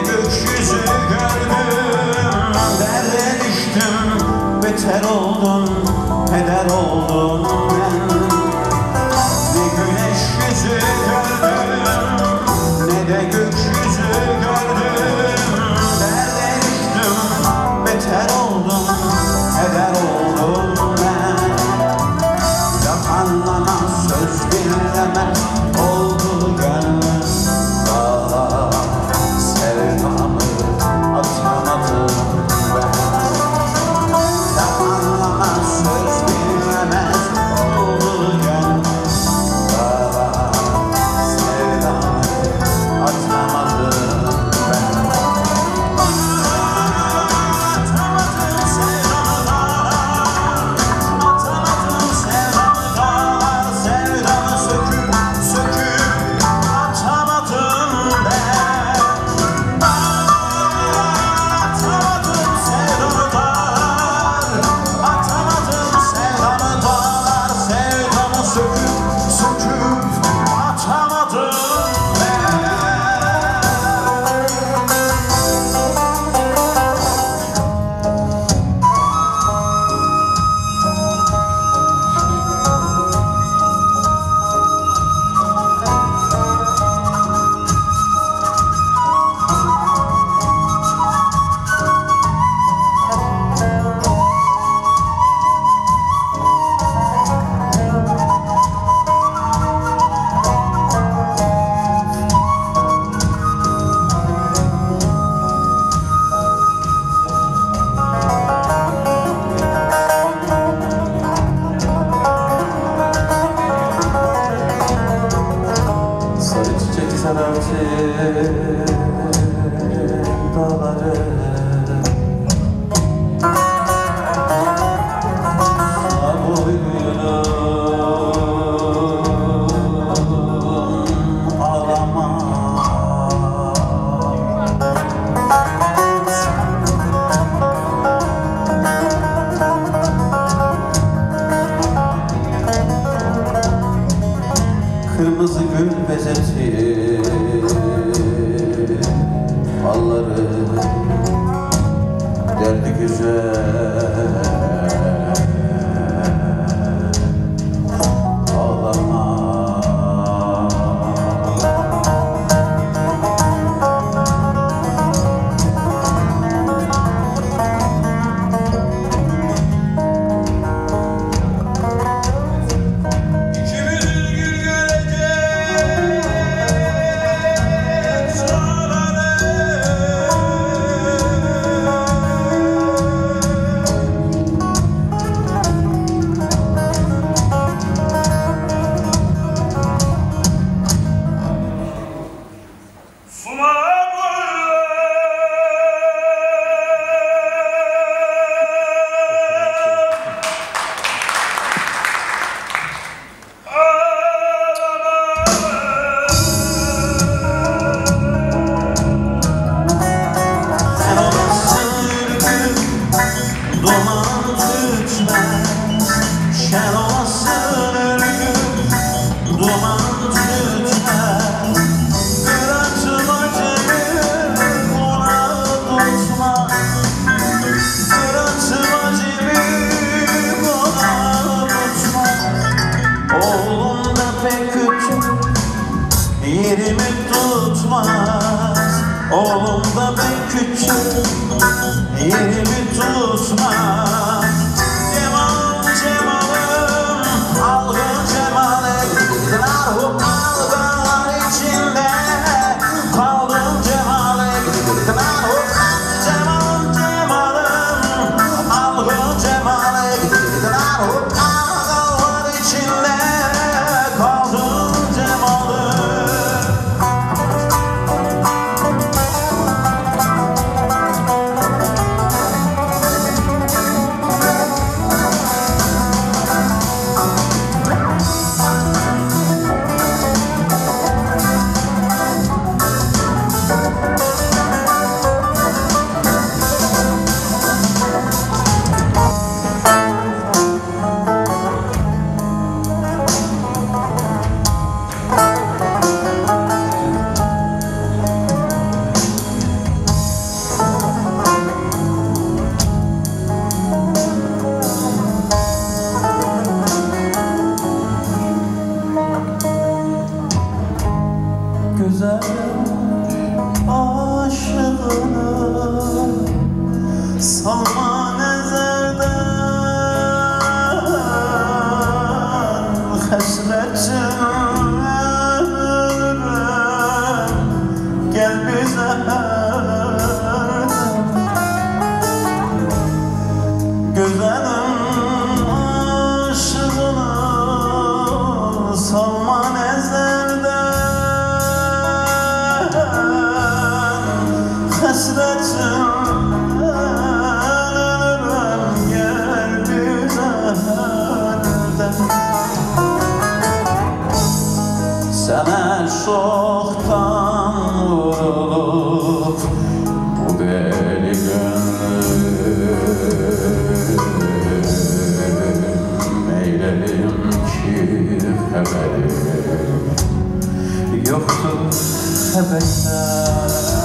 gökyüzü gördüm, derde düştüm, beter oldum, heder oldum ben. Ne güneş yüzü gördüm, ne de gökyüzü gördüm, derde düştüm, beter oldum, heder oldum ben. Laf anlamaz, söz dinlemez oldu gönlüm. Dağlar sevdamı atamadım ben. Laf anlamaz, söz dinlemez oldu gönlüm. Dağlar sevdamı atamadım ben. Dağları boynum ağlama. Kırmızı gül bezetir falları, derdi güzel ağlama. Şen olasın ölüm, duman tütmez. Bir açım acemi ona tutmaz. Bir açım acemi ona tutmaz. Oğlum da pek küçük, yerimi tutmaz. Oğlum da pek küçük, yerimi tutmaz. Algın cemale gidiler algın içinde. Kaldım cemale gidiler cemalım algın cemale gidiler algın içinde. Kaldım cemalım. Güzelim aşkını salman ezerden, hasretin ölürüm gel güzelden. Sana çoktan vurulup bu deli gönlüm, eylerim ki haberim yoktur sebepten.